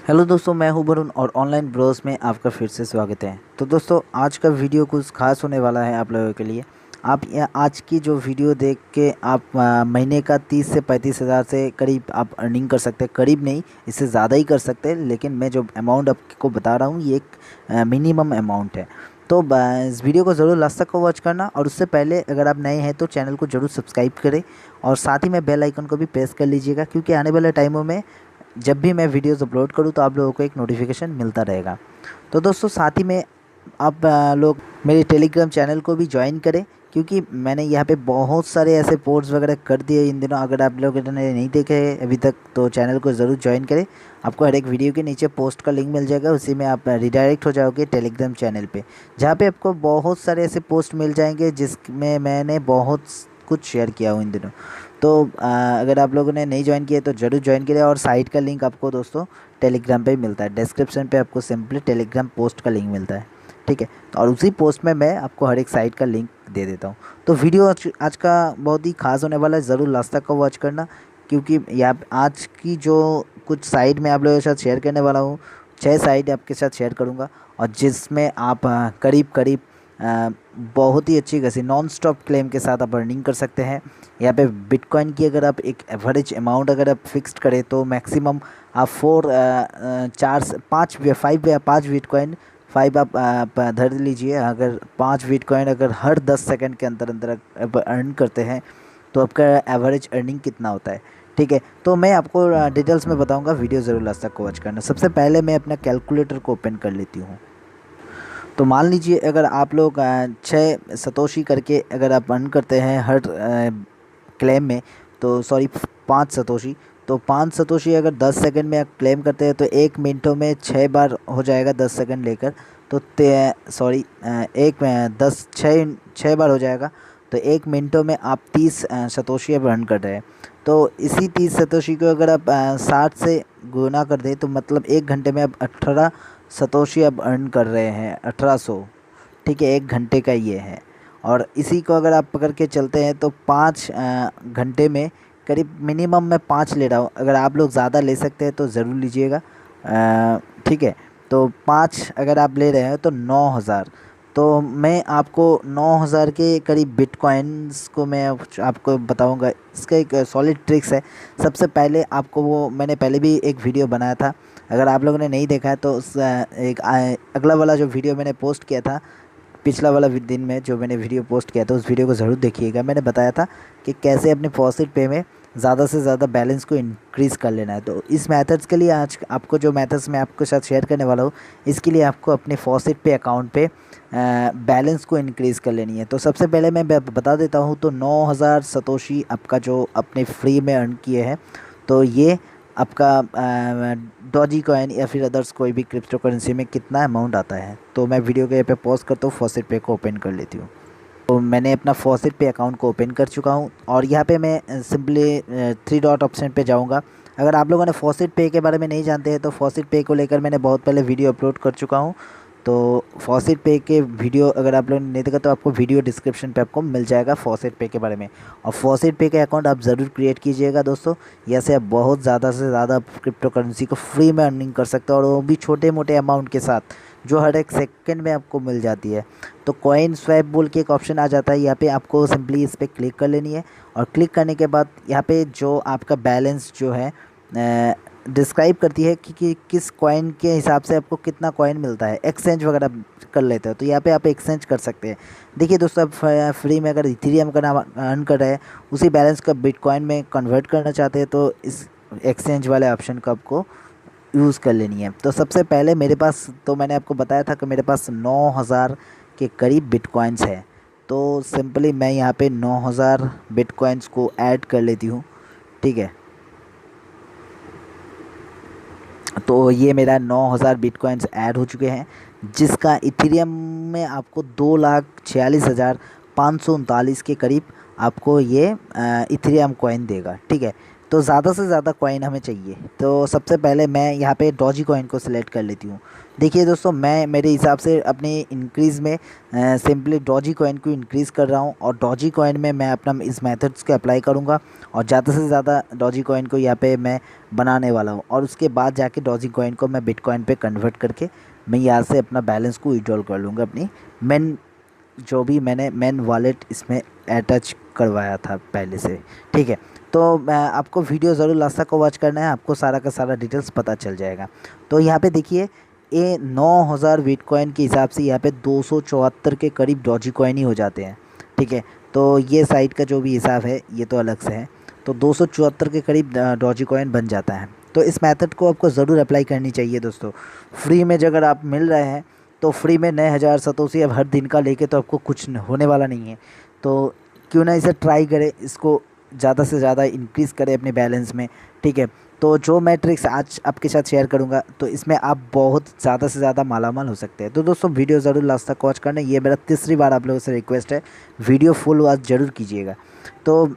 Hello दोस्तों, मैं हूं वरुण और ऑनलाइन ब्रोस में आपका फिर से स्वागत है। तो दोस्तों, आज का वीडियो कुछ खास होने वाला है आप लोगों के लिए। आप आज की जो वीडियो देख के आप महीने का 30 से 35 हज़ार से करीब आप अर्निंग कर सकते हैं। करीब नहीं, इससे ज़्यादा ही कर सकते हैं, लेकिन मैं जो अमाउंट आपको बता रहा हूँ ये एक मिनिमम अमाउंट है। तो इस वीडियो को ज़रूर लास्ट तक को वॉच करना, और उससे पहले अगर आप नए हैं तो चैनल को ज़रूर सब्सक्राइब करें और साथ ही में बेल आइकन को भी प्रेस कर लीजिएगा, क्योंकि आने वाले टाइमों में जब भी मैं वीडियोज़ अपलोड करूँ तो आप लोगों को एक नोटिफिकेशन मिलता रहेगा। तो दोस्तों, साथ ही में आप लोग मेरे टेलीग्राम चैनल को भी ज्वाइन करें, क्योंकि मैंने यहाँ पे बहुत सारे ऐसे पोस्ट वगैरह कर दिए इन दिनों। अगर आप लोगों ने नहीं देखे हैं अभी तक तो चैनल को ज़रूर ज्वाइन करें। आपको हर एक वीडियो के नीचे पोस्ट का लिंक मिल जाएगा, उसी में आप रिडायरेक्ट हो जाओगे टेलीग्राम चैनल पे, जहाँ पे आपको बहुत सारे ऐसे पोस्ट मिल जाएंगे जिसमें मैंने बहुत कुछ शेयर किया हूँ इन दिनों। तो अगर आप लोगों ने नहीं ज्वाइन किया तो ज़रूर ज्वाइन करें, और साइट का लिंक आपको दोस्तों टेलीग्राम पे मिलता है। डिस्क्रिप्शन पे आपको सिंपली टेलीग्राम पोस्ट का लिंक मिलता है, ठीक है। तो और उसी पोस्ट में मैं आपको हर एक साइट का लिंक दे देता हूँ। तो वीडियो आज का बहुत ही खास होने वाला है, ज़रूर लास्ट तक का वॉच करना, क्योंकि यहाँ आज की जो कुछ साइट मैं आप लोगों के साथ शेयर करने वाला हूँ, 6 साइट आपके साथ शेयर करूँगा, और जिसमें आप करीब करीब बहुत ही अच्छी खासी नॉन स्टॉप क्लेम के साथ आप अर्निंग कर सकते हैं। यहाँ पे बिटकॉइन की अगर आप एक एवरेज अमाउंट अगर आप फिक्स्ड करें तो मैक्सिमम आप 5 बिटकॉइन 5 आप धर लीजिए। अगर 5 बिटकॉइन अगर हर 10 सेकंड के अंदर अंदर आप अर्न करते हैं तो आपका एवरेज अर्निंग कितना होता है, ठीक है। तो मैं आपको डिटेल्स में बताऊंगा, वीडियो ज़रूर लास्ट तक वॉच करना। सबसे पहले मैं अपना कैलकुलेटर को ओपन कर लेती हूँ। तो मान लीजिए अगर आप लोग 6 सतोशी करके अगर आप अर्न करते हैं हर क्लेम में, तो सॉरी 5 सतोशी, तो 5 सतोशी अगर 10 सेकंड में आप क्लेम करते हैं तो 1 मिनटों में 6 बार हो जाएगा, 10 सेकंड लेकर। तो सॉरी एक 10 6 बार हो जाएगा, तो 1 मिनटों में आप 30 सतोशी अब अर्न कर रहे हैं। तो इसी 30 सतोशी को अगर आप 60 से गुना कर दें तो मतलब 1 घंटे में आप 18 सतोशी अब अर्न कर रहे हैं, 1800, ठीक है। 1 घंटे का ये है, और इसी को अगर आप पकड़ के चलते हैं तो 5 घंटे में करीब मिनिमम मैं 5 ले रहा हूँ। अगर आप लोग ज़्यादा ले सकते हैं तो ज़रूर लीजिएगा, ठीक है। तो 5 अगर आप ले रहे हैं तो 9000। तो मैं आपको 9000 के करीब बिटकॉइंस को मैं आपको बताऊंगा। इसका एक सॉलिड ट्रिक्स है। सबसे पहले आपको वो मैंने पहले भी एक वीडियो बनाया था, अगर आप लोगों ने नहीं देखा है तो अगला वाला जो वीडियो मैंने पोस्ट किया था, पिछला वाला दिन में जो मैंने वीडियो पोस्ट किया था, उस वीडियो को ज़रूर देखिएगा। मैंने बताया था कि कैसे अपने फॉसिट पे में ज़्यादा से ज़्यादा बैलेंस को इंक्रीज़ कर लेना है। तो इस मेथड्स के लिए आज आपको जो मेथड्स मैं आपके साथ शेयर करने वाला हूँ, इसके लिए आपको अपने फॉसिट पे अकाउंट पे बैलेंस को इंक्रीज़ कर लेनी है। तो सबसे पहले मैं बता देता हूँ, तो 9000 सतोशी आपका जो अपने फ्री में अर्न किए हैं, तो ये आपका डॉजी कॉइन या फिर अदर्स कोई भी क्रिप्टो करेंसी में कितना अमाउंट आता है। तो मैं वीडियो के यहाँ पे पॉज करता हूँ, फॉसिट पे को ओपन कर लेती हूँ। तो मैंने अपना फॉसिट पे अकाउंट को ओपन कर चुका हूँ, और यहाँ पे मैं सिंपली 3 डॉट ऑप्शन पे जाऊँगा। अगर आप लोगों ने फॉसिट पे के बारे में नहीं जानते हैं तो फॉसिट पे को लेकर मैंने बहुत पहले वीडियो अपलोड कर चुका हूँ। तो फॉसिट पे के वीडियो अगर आप लोगों ने नहीं देखा तो आपको वीडियो डिस्क्रिप्शन पे आपको मिल जाएगा फॉसिट पे के बारे में। और फॉसिट पे के अकाउंट आप ज़रूर क्रिएट कीजिएगा दोस्तों। ऐसे आप बहुत ज़्यादा से ज़्यादा क्रिप्टो करेंसी को फ्री में अर्निंग कर सकते हो, और वो भी छोटे मोटे अमाउंट के साथ जो हर एक सेकंड में आपको मिल जाती है। तो कॉइन स्वैप बोल के एक ऑप्शन आ जाता है, यहाँ पे आपको सिंपली इस पर क्लिक कर लेनी है, और क्लिक करने के बाद यहाँ पे जो आपका बैलेंस जो है डिस्क्राइब करती है कि किस कॉइन के हिसाब से आपको कितना कॉइन मिलता है। एक्सचेंज वगैरह कर लेते हो तो यहाँ पे आप एक्सचेंज कर सकते हैं। देखिए दोस्तों, आप फ्री में अगर इथेरियम का अर्न कर रहे हैं, उसी बैलेंस का बिटकॉइन में कन्वर्ट करना चाहते हैं तो इस एक्सचेंज वाले ऑप्शन का आपको यूज़ कर लेनी है। तो सबसे पहले मेरे पास, तो मैंने आपको बताया था कि मेरे पास 9000 के करीब बिटकॉइंस है। तो सिंपली मैं यहाँ पे 9000 बिटकॉइंस को ऐड कर लेती हूँ, ठीक है। तो ये मेरा 9000 बिटकॉइंस ऐड हो चुके हैं, जिसका इथेरियम में आपको 2,46,539 के करीब आपको ये इथेरियम कॉइन देगा, ठीक है। तो ज़्यादा से ज़्यादा कॉइन हमें चाहिए। तो सबसे पहले मैं यहाँ पे डॉजी कॉइन को सिलेक्ट कर लेती हूँ। देखिए दोस्तों, मैं मेरे हिसाब से अपने इंक्रीज़ में सिंपली डॉजी कॉइन को इंक्रीज़ कर रहा हूँ, और डॉजी कॉइन में मैं अपना इस मेथड्स को अप्लाई करूँगा और ज़्यादा से ज़्यादा डॉजी कॉइन को यहाँ पे मैं बनाने वाला हूँ, और उसके बाद जाके डॉजी कॉइन को मैं बिटकॉइन पे कन्वर्ट करके मैं यहाँ से अपना बैलेंस को विड्रॉल कर लूँगा अपनी मेन, जो भी मैंने मेन वॉलेट इसमें अटैच करवाया था पहले से। ठीक है, तो मैं आपको वीडियो ज़रूर लास्ट तक वॉच करना है, आपको सारा का सारा डिटेल्स पता चल जाएगा। तो यहाँ पे देखिए, ये 9000 बिटकॉइन के हिसाब से यहाँ पे 274 के करीब डॉजी कॉइन ही हो जाते हैं। ठीक है, तो ये साइट का जो भी हिसाब है ये तो अलग से है, तो 274 के करीब डॉजी कॉइन बन जाता है। तो इस मेथड को आपको ज़रूर अप्लाई करनी चाहिए दोस्तों। फ्री में अगर आप मिल रहे हैं तो फ्री में नए हज़ार सतोशी अब हर दिन का लेके तो आपको कुछ होने वाला नहीं है। तो क्यों ना इसे ट्राई करें, इसको ज़्यादा से ज़्यादा इंक्रीज़ करें अपने बैलेंस में। ठीक है, तो जो मैं ट्रिक्स आज आपके साथ शेयर करूंगा तो इसमें आप बहुत ज़्यादा से ज़्यादा मालामाल हो सकते हैं। तो दोस्तों वीडियो ज़रूर लास्ट तक वॉच करना, ये मेरा तीसरी बार आप लोगों से रिक्वेस्ट है, वीडियो फुल वॉच ज़रूर कीजिएगा। तो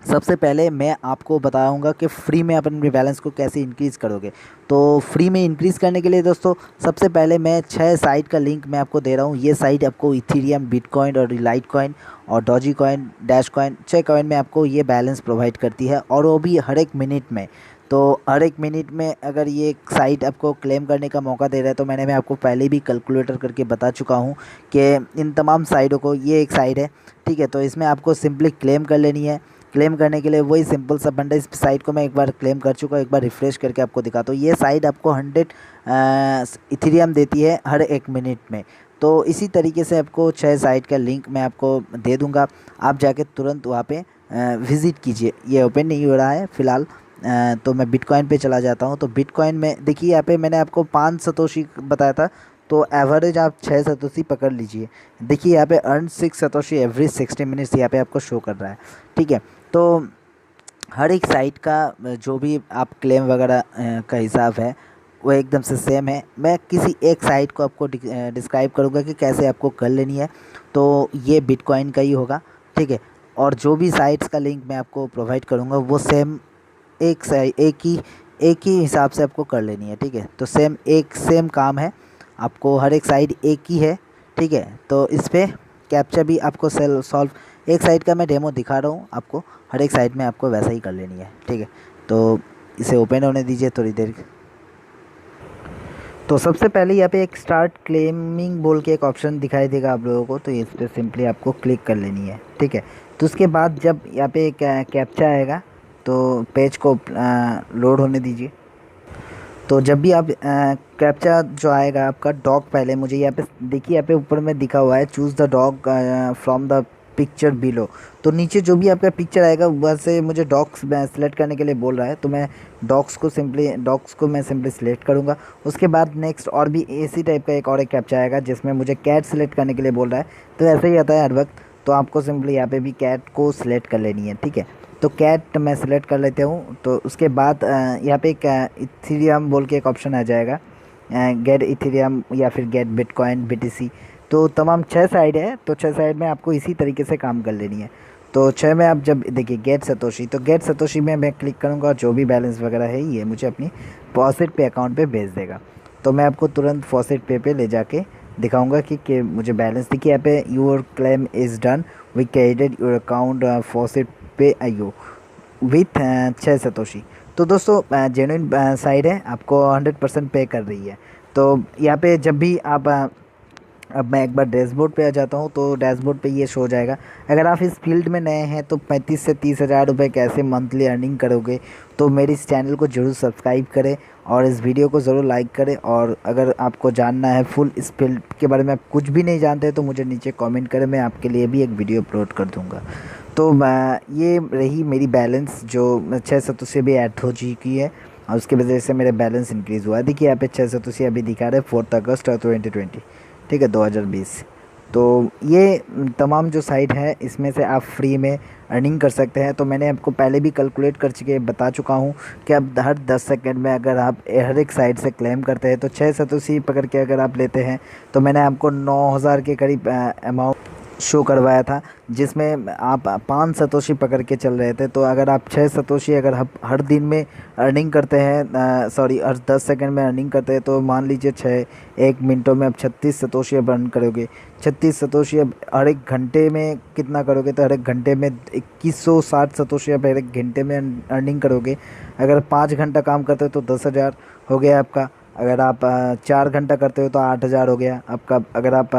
सबसे पहले मैं आपको बताऊंगा कि फ्री में अपने बैलेंस को कैसे इंक्रीज़ करोगे। तो फ्री में इंक्रीज़ करने के लिए दोस्तों सबसे पहले मैं 6 साइट का लिंक मैं आपको दे रहा हूँ। ये साइट आपको इथेरियम, बिटकॉइन और लाइट कॉइन और Doge coin, dash coin, 6 coin में आपको ये बैलेंस प्रोवाइड करती है, और वो भी हर एक मिनट में। तो हर एक मिनट में अगर ये साइट आपको क्लेम करने का मौका दे रहा है, तो मैं आपको पहले भी कैलकुलेटर करके बता चुका हूँ कि इन तमाम साइटों को, ये एक साइट है ठीक है, तो इसमें आपको सिंपली क्लेम कर लेनी है। क्लेम करने के लिए वही सिंपल सा फंडा, इस साइट को मैं एक बार क्लेम कर चुका हूँ, एक बार रिफ़्रेश करके आपको दिखाता हूँ। ये साइट आपको 100 इथेरियम देती है हर एक मिनट में। तो इसी तरीके से आपको 6 साइट का लिंक मैं आपको दे दूँगा, आप जाके तुरंत वहाँ पे विज़िट कीजिए। ये ओपन नहीं हो रहा है फ़िलहाल, तो मैं बिटकॉइन पे चला जाता हूँ। तो बिटकॉइन में देखिए, यहाँ पे मैंने आपको 5 सतोशी बताया था, तो एवरेज आप 6 सतोशी पकड़ लीजिए। देखिए यहाँ पे अर्न 6 सतोशी एवरी 60 मिनट्स यहाँ पे आपको शो कर रहा है। ठीक है, तो हर एक साइट का जो भी आप क्लेम वगैरह का हिसाब है वो एकदम से सेम है। मैं किसी एक साइट को आपको डिस्क्राइब करूँगा कि कैसे आपको कर लेनी है, तो ये बिटकॉइन का ही होगा। ठीक है, और जो भी साइट्स का लिंक मैं आपको प्रोवाइड करूँगा वो सेम एक ही हिसाब से आपको कर लेनी है। ठीक है, तो सेम काम है, आपको हर एक साइड एक ही है। ठीक है, तो इस पर कैप्चा भी आपको सॉल्व, एक साइड का मैं डेमो दिखा रहा हूँ आपको, हर एक साइड में आपको वैसा ही कर लेनी है। ठीक है, तो इसे ओपन होने दीजिए थोड़ी देर। तो सबसे पहले यहाँ पे एक स्टार्ट क्लेमिंग बोल के एक ऑप्शन दिखाई देगा आप लोगों को, तो इस पर सिंपली आपको क्लिक कर लेनी है। ठीक है, तो उसके बाद जब यहाँ पे एक कैप्चा आएगा तो पेज को लोड होने दीजिए। तो जब भी आप कैप्चा जो आएगा आपका डॉग, पहले मुझे यहाँ पे देखिए, यहाँ पे ऊपर में दिखा हुआ है choose the dog from the picture below. तो नीचे जो भी आपका पिक्चर आएगा वहाँ से मुझे डॉग्स सेलेक्ट करने के लिए बोल रहा है, तो मैं डॉग्स को मैं सिंपली सिलेक्ट करूँगा। उसके बाद नेक्स्ट और भी इसी टाइप का एक और एक कैप्चा आएगा जिसमें मुझे कैट सेलेक्ट करने के लिए बोल रहा है, तो ऐसा ही आता है हर वक्त। तो आपको सिंपली यहाँ पे भी कैट को सिलेक्ट कर लेनी है। ठीक है, तो कैट मैं सेलेक्ट कर लेता हूँ। तो उसके बाद यहाँ पे एक इथेरियम बोल के एक ऑप्शन आ जाएगा, गेट इथेरियम या फिर गेट बिटकॉइन BTC। तो तमाम 6 साइड है, तो 6 साइड में आपको इसी तरीके से काम कर लेनी है। तो 6 में आप जब देखिए गेट सतोशी, तो गेट सतोशी में मैं क्लिक करूँगा और जो भी बैलेंस वगैरह है ये मुझे अपनी फॉसेट पे अकाउंट पे भेज देगा। तो मैं आपको तुरंत फॉसेट पे ले जाके दिखाऊंगा कि मुझे बैलेंस देखिए, यहाँ पे your claim is done, we credited your account faucet pay IO with 6 satoshi. तो दोस्तों जेन्युइन साइड है, आपको 100% पे कर रही है। तो यहाँ पे जब भी आप अब मैं एक बार डैशबोर्ड पे आ जाता हूँ, तो डैशबोर्ड पे ये शो हो जाएगा। अगर आप इस फील्ड में नए हैं तो 35 से 30 हज़ार रुपये कैसे मंथली अर्निंग करोगे, तो मेरे इस चैनल को ज़रूर सब्सक्राइब करें और इस वीडियो को ज़रूर लाइक करें। और अगर आपको जानना है फुल इस फील्ड के बारे में, आप कुछ भी नहीं जानते तो मुझे नीचे कमेंट करें, मैं आपके लिए भी एक वीडियो अपलोड कर दूँगा। तो ये रही मेरी बैलेंस जो 6 सतोशी भी ऐड हो चुकी है, और उसकी वजह से मेरा बैलेंस इंक्रीज़ हुआ है। देखिए यहाँ पे 6 सतोशी अभी दिखा रहे हैं 4 अगस्त 2020। ठीक है, 2020। तो ये तमाम जो साइट है इसमें से आप फ्री में अर्निंग कर सकते हैं। तो मैंने आपको पहले भी कैलकुलेट कर चुके बता चुका हूँ कि अब हर 10 सेकंड में अगर आप हर एक साइट से क्लेम करते हैं, तो 6 सतोशी पकड़ के अगर आप लेते हैं, तो मैंने आपको 9000 के करीब अमाउंट शो करवाया था, जिसमें आप 5 सतोशी पकड़ के चल रहे थे। तो अगर आप 6 सतोशी अगर हर दिन में अर्निंग करते हैं, सॉरी हर 10 सेकंड में अर्निंग करते हैं, तो मान लीजिए 1 मिनटों में आप 36 सतोशी अब अर्न करोगे। 36 सतोशी अब हर एक घंटे में कितना करोगे, तो हर एक घंटे में 2160 सतोशी अब हर एक घंटे में अर्निंग करोगे। अगर 5 घंटा काम करते हो तो 10,000 हो गया आपका। अगर आप 4 घंटा करते हो तो 8,000 हो गया आपका। अगर आप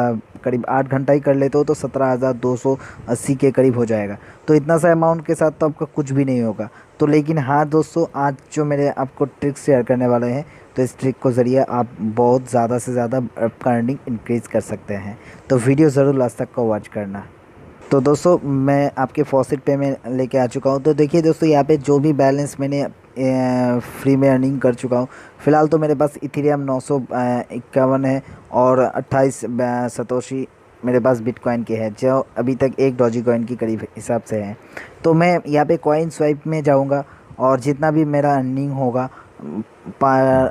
करीब 8 घंटा ही कर लेते हो तो 17,280 के करीब हो जाएगा। तो इतना सा अमाउंट के साथ तो आपका कुछ भी नहीं होगा। तो लेकिन हाँ दोस्तों, आज जो मेरे आपको ट्रिक शेयर करने वाले हैं, तो इस ट्रिक को ज़रिए आप बहुत ज़्यादा से ज़्यादा आपका अर्निंग इंक्रीज़ कर सकते हैं। तो वीडियो ज़रूर लास्ट तक का वॉच करना। तो दोस्तों, मैं आपके फॉसिट पे में लेके आ चुका हूँ। तो देखिए दोस्तों, यहाँ पे जो भी बैलेंस मैंने फ्री में अर्निंग कर चुका हूँ। फ़िलहाल तो मेरे पास इथेरियम 951 है और 28 सतोशी मेरे पास बिटकॉइन के हैं, जो अभी तक एक डॉजी कॉइन की करीब हिसाब से हैं। तो मैं यहाँ पे कॉइन स्वाइप में जाऊँगा और जितना भी मेरा अर्निंग होगा,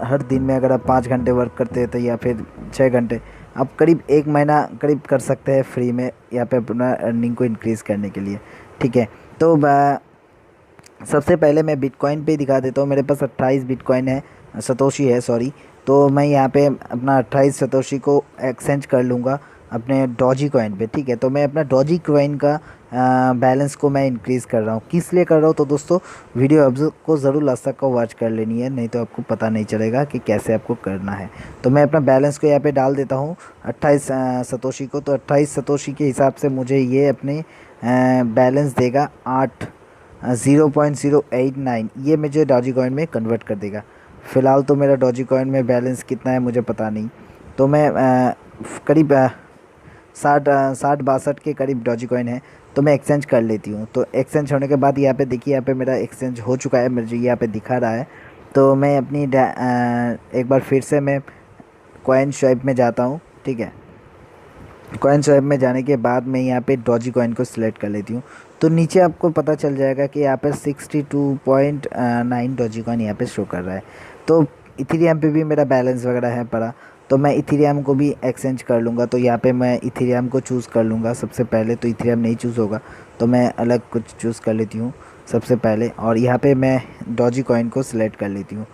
हर दिन में अगर आप 5 घंटे वर्क करते हैं तो या फिर 6 घंटे, आप करीब 1 महीना करीब कर सकते हैं फ्री में यहाँ पे अपना अर्निंग को इंक्रीज़ करने के लिए। ठीक है। तो सबसे पहले मैं बिटकॉइन पे ही दिखा देता हूँ। मेरे पास 28 बिटकॉइन है, सतोशी है सॉरी। तो मैं यहाँ पे अपना 28 सतोशी को एक्सचेंज कर लूँगा अपने डॉजी कॉइन पे। ठीक है। तो मैं अपना डॉजी कॉइन का बैलेंस को मैं इंक्रीज़ कर रहा हूँ। किस लिए कर रहा हूँ, तो दोस्तों वीडियो अब को ज़रूर लास्ट तक को वॉच कर लेनी है, नहीं तो आपको पता नहीं चलेगा कि कैसे आपको करना है। तो मैं अपना बैलेंस को यहाँ पे डाल देता हूँ 28 सतोशी को। तो 28 सतोशी के हिसाब से मुझे ये अपने बैलेंस देगा 0.089, ये मुझे डॉजी कॉइन में कन्वर्ट कर देगा। फ़िलहाल तो मेरा डॉजी कॉइन में बैलेंस कितना है मुझे पता नहीं। तो मैं करीब 60-62 के करीब डॉजी कॉइन है, तो मैं एक्सचेंज कर लेती हूँ। तो एक्सचेंज होने के बाद यहाँ पे देखिए, यहाँ पे मेरा एक्सचेंज हो चुका है, मुझे यहाँ पे दिखा रहा है। तो मैं अपनी एक बार फिर से मैं कॉइन स्वाइप में जाता हूँ। ठीक है। कॉइन स्वैप में जाने के बाद मैं यहाँ पे डॉजी कॉइन को सिलेक्ट कर लेती हूँ। तो नीचे आपको पता चल जाएगा कि यहाँ पे 62.9 डॉजी कॉइन यहाँ पे शो कर रहा है। तो इथेरियम पे भी मेरा बैलेंस वगैरह है पड़ा, तो मैं इथेरियम को भी एक्सचेंज कर लूँगा। तो यहाँ पे मैं इथेरियम को चूज़ कर लूँगा सबसे पहले। तो इथेरियम नहीं चूज़ होगा तो मैं अलग कुछ चूज़ कर लेती हूँ सबसे पहले, और यहाँ पे मैं डॉजी कॉइन को सिलेक्ट कर लेती हूँ।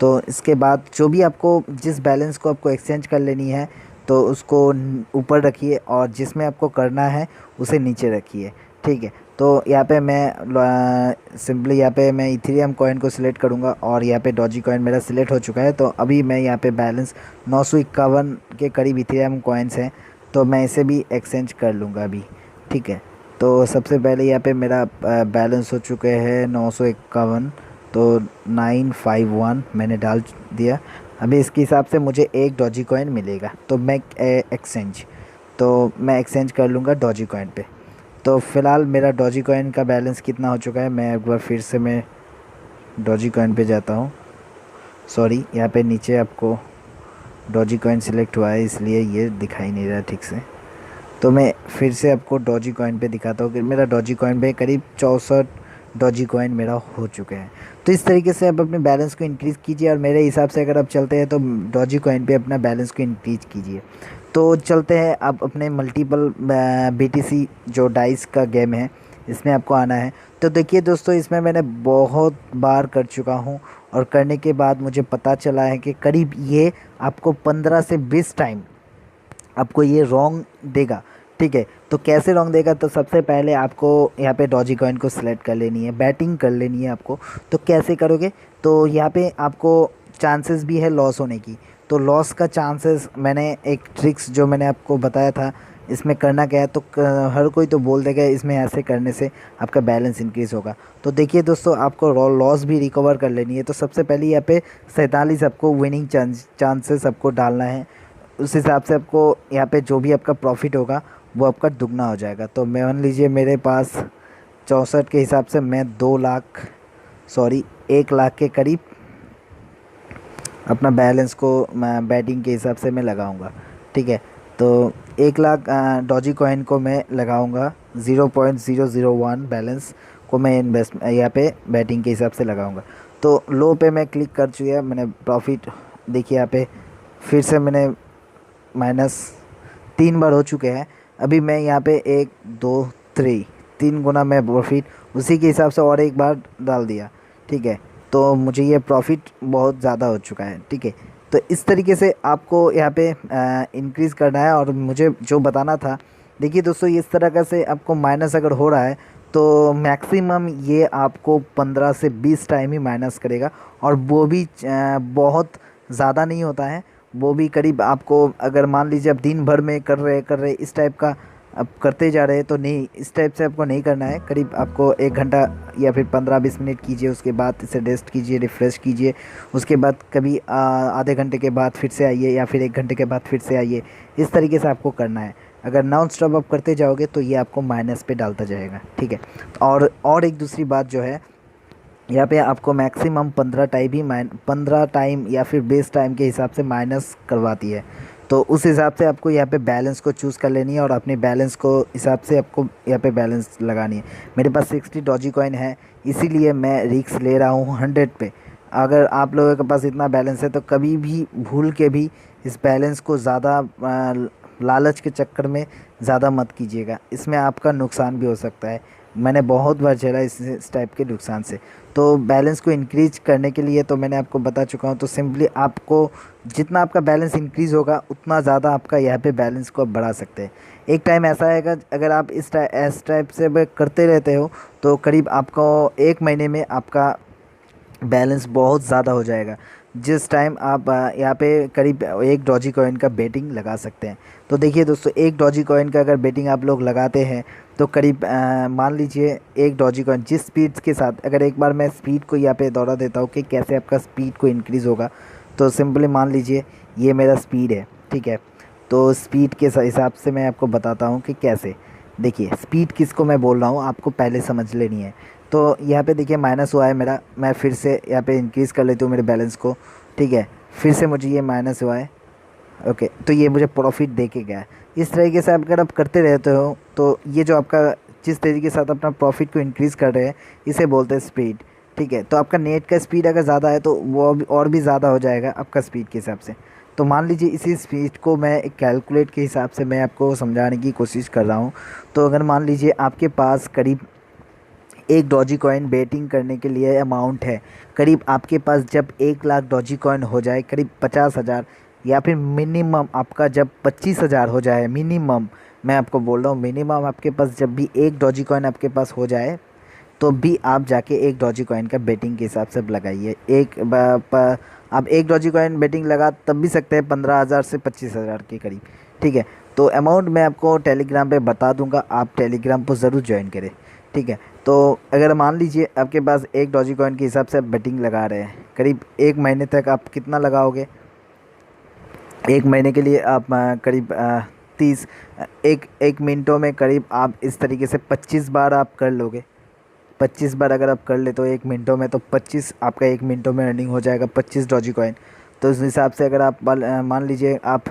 तो इसके बाद जो भी आपको जिस बैलेंस को आपको एक्सचेंज कर लेनी है, तो उसको ऊपर रखिए और जिसमें आपको करना है उसे नीचे रखिए। ठीक है। तो यहाँ पे मैं सिंपली यहाँ पे मैं इथेरियम कॉइन को सिलेक्ट करूँगा और यहाँ पे डॉजी कॉइन मेरा सिलेक्ट हो चुका है। तो अभी मैं यहाँ पे बैलेंस 951 के करीब इथेरियम कॉइन्स हैं, तो मैं इसे भी एक्सचेंज कर लूँगा अभी। ठीक है। तो सबसे पहले यहाँ पे मेरा बैलेंस हो चुके हैं 951, तो 951 मैंने डाल दिया। अभी इसके हिसाब से मुझे एक डॉजी कॉइन मिलेगा, तो मैं एक्सचेंज कर लूँगा डॉजी कॉइन पे। तो फ़िलहाल मेरा डॉजी कॉइन का बैलेंस कितना हो चुका है, मैं एक बार फिर से मैं डॉजी कॉइन पे जाता हूँ। सॉरी, यहाँ पे नीचे आपको डॉजी कॉइन सिलेक्ट हुआ है इसलिए ये दिखाई नहीं रहा ठीक से। तो मैं फिर से आपको डॉजी कॉइन पे दिखाता हूँ कि मेरा डॉजी कॉइन पे करीब 64 डॉजी कॉइन मेरा हो चुके हैं। तो इस तरीके से आप अपने बैलेंस को इंक्रीज़ कीजिए, और मेरे हिसाब से अगर आप चलते हैं तो डॉजी कॉइन पे अपना बैलेंस को इंक्रीज़ कीजिए। तो चलते हैं आप अपने मल्टीपल BTC जो डाइस का गेम है, इसमें आपको आना है। तो देखिए दोस्तों, इसमें मैंने बहुत बार कर चुका हूँ, और करने के बाद मुझे पता चला है कि करीब ये आपको 15 से 20 टाइम आपको ये रॉन्ग देगा। ठीक है। तो कैसे रॉन्ग देगा, तो सबसे पहले आपको यहाँ पे डॉजी कॉइन को सिलेक्ट कर लेनी है, बैटिंग कर लेनी है आपको। तो कैसे करोगे, तो यहाँ पे आपको चांसेस भी है लॉस होने की। तो लॉस का चांसेस मैंने एक ट्रिक्स जो मैंने आपको बताया था, इसमें करना क्या है, तो हर कोई तो बोल देगा इसमें ऐसे करने से आपका बैलेंस इंक्रीज़ होगा। तो देखिए दोस्तों, आपको लॉस भी रिकवर कर लेनी है। तो सबसे पहले यहाँ पे 47 आपको विनिंग चांसेस आपको डालना है। उस हिसाब से आपको यहाँ पे जो भी आपका प्रॉफिट होगा वो आपका दुगना हो जाएगा। तो मान लीजिए मेरे पास 64 के हिसाब से मैं 1 लाख के करीब अपना बैलेंस को मैं बैटिंग के हिसाब से मैं लगाऊंगा। ठीक है। तो 1 लाख डॉजी कॉइन को मैं लगाऊंगा, 0.001 बैलेंस को मैं इन्वेस्ट यहाँ पे बैटिंग के हिसाब से लगाऊंगा। तो लो पे मैं क्लिक कर चुका, मैंने प्रॉफिट देखिए यहाँ पे फिर से मैंने -3 बार हो चुके हैं। अभी मैं यहाँ पे 1 2 3 3 गुना मैं प्रॉफिट उसी के हिसाब से और एक बार डाल दिया, ठीक है। तो मुझे ये प्रॉफिट बहुत ज़्यादा हो चुका है, ठीक है। तो इस तरीके से आपको यहाँ पे इंक्रीज़ करना है। और मुझे जो बताना था, देखिए दोस्तों, इस तरह का से आपको माइनस अगर हो रहा है तो मैक्सिमम ये आपको 15 से 20 टाइम ही माइनस करेगा। और वो भी बहुत ज़्यादा नहीं होता है, वो भी करीब आपको, अगर मान लीजिए आप दिन भर में कर रहे इस टाइप का आप करते जा रहे हैं तो नहीं, इस टाइप से आपको नहीं करना है। करीब आपको 1 घंटा या फिर 15-20 मिनट कीजिए, उसके बाद इसे रेस्ट कीजिए, रिफ़्रेश कीजिए। उसके बाद कभी आधे घंटे के बाद फिर से आइए या फिर 1 घंटे के बाद फिर से आइए। इस तरीके से आपको करना है। अगर नॉन स्टॉप आप करते जाओगे तो ये आपको माइनस पे डालता जाएगा, ठीक है। और एक दूसरी बात जो है, यहाँ पे आपको मैक्सिमम 15 टाइम या फिर 20 टाइम के हिसाब से माइनस करवाती है। तो उस हिसाब से आपको यहाँ पे बैलेंस को चूज़ कर लेनी है और अपने बैलेंस को हिसाब से आपको यहाँ पे बैलेंस लगानी है। मेरे पास 60 डॉजी कॉइन है, इसीलिए मैं रिस्क ले रहा हूँ 100 पे। अगर आप लोगों के पास इतना बैलेंस है तो कभी भी भूल के भी इस बैलेंस को ज़्यादा लालच के चक्कर में ज़्यादा मत कीजिएगा, इसमें आपका नुकसान भी हो सकता है। मैंने बहुत बार झेला इस टाइप के नुकसान से। तो बैलेंस को इंक्रीज करने के लिए तो मैंने आपको बता चुका हूँ। तो सिंपली आपको जितना आपका बैलेंस इंक्रीज़ होगा उतना ज़्यादा आपका यहाँ पे बैलेंस को आप बढ़ा सकते हैं। एक टाइम ऐसा आएगा, अगर आप इस टाइप से करते रहते हो तो करीब आपको 1 महीने में आपका बैलेंस बहुत ज़्यादा हो जाएगा, जिस टाइम आप यहाँ पे करीब 1 डॉजी कॉइन का बेटिंग लगा सकते हैं। तो देखिए दोस्तों, 1 डॉजी कॉइन का अगर बेटिंग आप लोग लगाते हैं तो करीब मान लीजिए 1 डॉजी कॉइन जिस स्पीड के साथ, अगर एक बार मैं स्पीड को यहाँ पे दोहरा देता हूँ कि कैसे आपका स्पीड को इंक्रीज़ होगा। तो सिंपली मान लीजिए ये मेरा स्पीड है, ठीक है। तो स्पीड के हिसाब से मैं आपको बताता हूँ कि कैसे। देखिए स्पीड किसको मैं बोल रहा हूँ आपको पहले समझ लेनी है। तो यहाँ पे देखिए माइनस हुआ है मेरा, मैं फिर से यहाँ पे इंक्रीज़ कर लेती हूँ मेरे बैलेंस को, ठीक है। फिर से मुझे ये माइनस हुआ है, ओके। तो ये मुझे प्रॉफिट दे के गया है। इस तरीके से अगर आप करते रहते हो तो ये जो आपका जिस तरीके के साथ अपना प्रॉफिट को इंक्रीज़ कर रहे हैं, इसे बोलते हैं स्पीड, ठीक है। तो आपका नेट का स्पीड अगर ज़्यादा है तो वो और भी ज़्यादा हो जाएगा आपका स्पीड के हिसाब से। तो मान लीजिए इसी स्पीड को मैं एक कैलकुलेट के हिसाब से मैं आपको समझाने की कोशिश कर रहा हूँ। तो अगर मान लीजिए आपके पास करीब 1 डॉजी कॉइन बेटिंग करने के लिए अमाउंट है, करीब आपके पास जब 1 लाख डॉजी कॉइन हो जाए, करीब 50,000, या फिर मिनिमम आपका जब 25,000 हो जाए, मिनिमम मैं आपको बोल रहा हूँ, मिनिमम आपके पास जब भी 1 डॉजी कॉइन आपके पास हो जाए तो भी आप जाके 1 डॉजी कॉइन का बेटिंग के हिसाब से लगाइए। आप 1 डॉजी कॉइन बेटिंग लगा तब भी सकते हैं 15,000 से 25,000 के करीब, ठीक है। तो अमाउंट मैं आपको टेलीग्राम पे बता दूंगा, आप टेलीग्राम को ज़रूर ज्वाइन करें, ठीक है। तो अगर मान लीजिए आपके पास 1 डॉजी कॉइन के हिसाब से आप बेटिंग लगा रहे हैं, करीब 1 महीने तक आप कितना लगाओगे? 1 महीने के लिए आप करीब 30 एक मिनटों में करीब आप इस तरीके से 25 बार आप कर लोगे। 25 बार अगर आप कर ले तो 1 मिनटों में, तो 25 आपका 1 मिनटों में अर्निंग हो जाएगा 25 डॉजी कॉइन। तो उस हिसाब से अगर आप मान लीजिए आप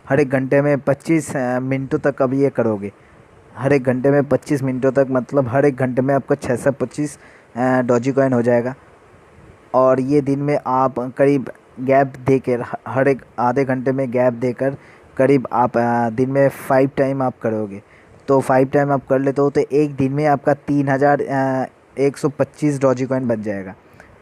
हर एक घंटे में 25 मिनटों तक अब ये करोगे, हर एक घंटे में 25 मिनटों तक, मतलब हर एक घंटे में आपका 6 से 25 डॉजी कॉइन हो जाएगा। और ये दिन में आप करीब गैप देकर, हर एक आधे घंटे में गैप देकर करीब आप दिन में 5 टाइम आप करोगे। तो 5 टाइम आप कर लेते हो तो एक दिन में आपका 3,125 डॉजी कॉइन बन जाएगा,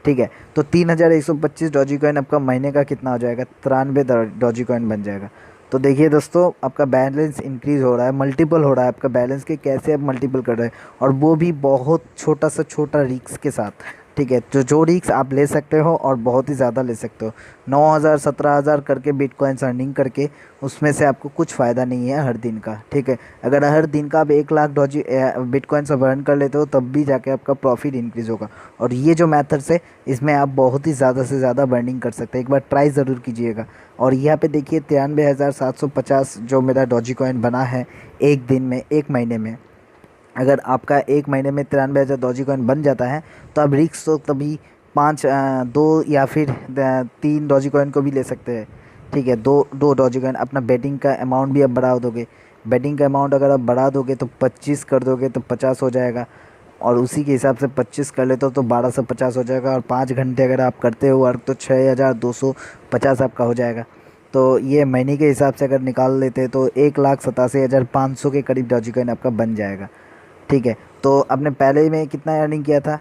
ठीक है। तो 3,125 डॉजी कॉइन आपका महीने का कितना हो जाएगा? 93 डॉजी कॉइन बन जाएगा। तो देखिए दोस्तों, आपका बैलेंस इंक्रीज़ हो रहा है, मल्टीपल हो रहा है आपका बैलेंस के, कैसे आप मल्टीपल कर रहे हैं, और वो भी बहुत छोटा सा छोटा रिस्क के साथ, ठीक है। तो जो रिस्क आप ले सकते हो और बहुत ही ज़्यादा ले सकते हो, 9,000 17,000 करके बिटकॉइंस अर्निंग करके उसमें से आपको कुछ फ़ायदा नहीं है हर दिन का, ठीक है। अगर हर दिन का आप 1 लाख डॉजी बिटकॉइंस आप अर्न कर लेते हो तब भी जाके आपका प्रॉफिट इंक्रीज़ होगा। और ये जो मेथड्स है इसमें आप बहुत ही ज़्यादा से ज़्यादा बर्निंग कर सकते हैं, एक बार ट्राई ज़रूर कीजिएगा। और यहाँ पे देखिए 93,750 जो मेरा डॉजी कॉइन बना है एक दिन में, 1 महीने में। अगर आपका 1 महीने में 93,000 डॉजी कॉइन बन जाता है तो आप रिस्क तो तभी 2 या फिर 3 डॉजी कॉइन को भी ले सकते हैं, ठीक है। दो डॉजी कॉइन, अपना बेटिंग का अमाउंट भी आप बढ़ा दोगे। बेटिंग का अमाउंट अगर आप बढ़ा दोगे तो 25 कर दोगे तो 50 हो जाएगा, और उसी के हिसाब से 25 कर लेते हो तो 1250 हो जाएगा। और 5 घंटे अगर आप करते हो वर्क तो 6,250 आपका हो जाएगा। तो ये महीने के हिसाब से अगर निकाल लेते तो 1,87,500 के करीब डॉजी कॉइन आपका बन जाएगा। ठीक है, तो आपने पहले में कितना अर्निंग किया था?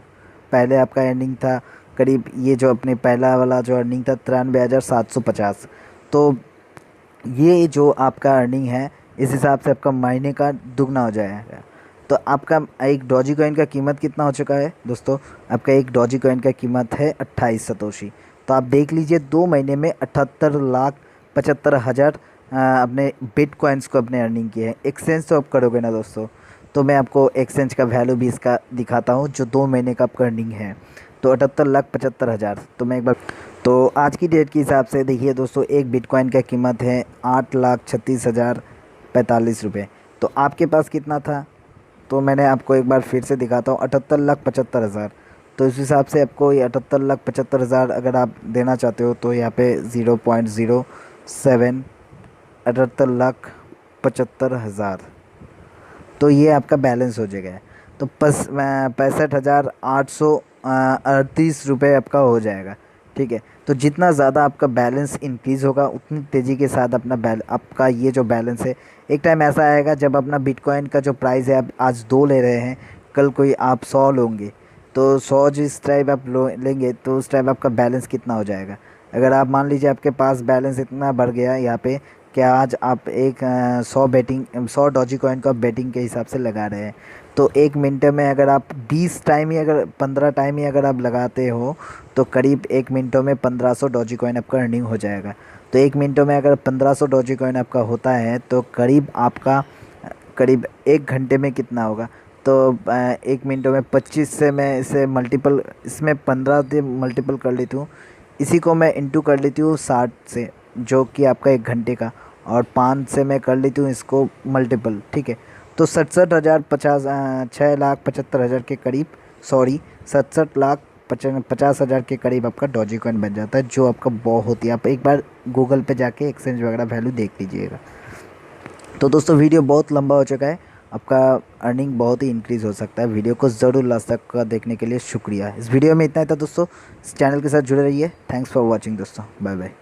पहले आपका अर्निंग था करीब, ये जो अपने पहला वाला जो अर्निंग था 93,750। तो ये जो आपका अर्निंग है इस हिसाब से आपका महीने का दुगना हो जाएगा। तो आपका एक डॉजी कॉइन का कीमत कितना हो चुका है दोस्तों? आपका एक डॉजी कॉइन का कीमत है 28 सतोशी। तो आप देख लीजिए 2 महीने में 78,75,000 अपने बिटकॉइंस को अपने अर्निंग की है। एक्सचेंज तो आप करोगे ना दोस्तों, तो मैं आपको एक्सचेंज का वैल्यू भी इसका दिखाता हूँ जो 2 महीने का आपका अर्निंग है। तो 78,75,000। तो मैं एक बार, तो आज की डेट के हिसाब से देखिए दोस्तों, एक बिटकॉइन का कीमत है 8,36,045 रुपये। तो आपके पास कितना था? तो मैंने आपको एक बार फिर से दिखाता हूँ, 78,75,000। तो इस हिसाब से आपको ये 78,75,000 अगर आप देना चाहते हो तो यहाँ पे 0.07 78,75,000, तो ये आपका बैलेंस हो जाएगा। तो 65,838 आपका हो जाएगा। ठीक है, तो जितना ज़्यादा आपका बैलेंस इंक्रीज़ होगा उतनी तेज़ी के साथ आपका ये जो बैलेंस है, एक टाइम ऐसा आएगा जब अपना बिटकॉइन का जो प्राइस है आप आज 2 ले रहे हैं, कल कोई आप 100 लोगे, तो 100 जिस टाइप आप लेंगे तो उस टाइप आपका बैलेंस कितना हो जाएगा। अगर आप मान लीजिए आपके पास बैलेंस इतना बढ़ गया यहाँ पे कि आज आप एक 100 डॉजी कॉइन को आप बेटिंग के हिसाब से लगा रहे हैं, तो 1 मिनट में अगर आप 20 टाइम ही अगर 15 टाइम ही अगर आप लगाते हो तो करीब 1 मिनटों में 1500 डॉजी कॉइन आपका अर्निंग हो जाएगा। तो 1 मिनटों में अगर 1500 डॉजी कॉइन आपका होता है तो करीब आपका करीब 1 घंटे में कितना होगा? तो 1 मिनटों में 25 से मैं इसे मल्टीपल, इसमें 15 से मल्टीपल कर लेती हूँ, इसी को मैं इंटू कर लेती हूँ 60 से, जो कि आपका 1 घंटे का, और 5 से मैं कर लेती हूँ इसको मल्टीपल। ठीक है, तो 6,75,000 के करीब, सॉरी 67,50,000 के करीब आपका डॉजी कॉइन बन जाता है, जो आपका बहुत ही, आप एक बार गूगल पे जाके एक्सचेंज वगैरह वैल्यू देख लीजिएगा। तो दोस्तों वीडियो बहुत लंबा हो चुका है, आपका अर्निंग बहुत ही इंक्रीज़ हो सकता है। वीडियो को ज़रूर लास्ट तक का देखने के लिए शुक्रिया। इस वीडियो में इतना ही था दोस्तों, इस चैनल के साथ जुड़े रहिए। थैंक्स फॉर वॉचिंग दोस्तों, बाय बाय।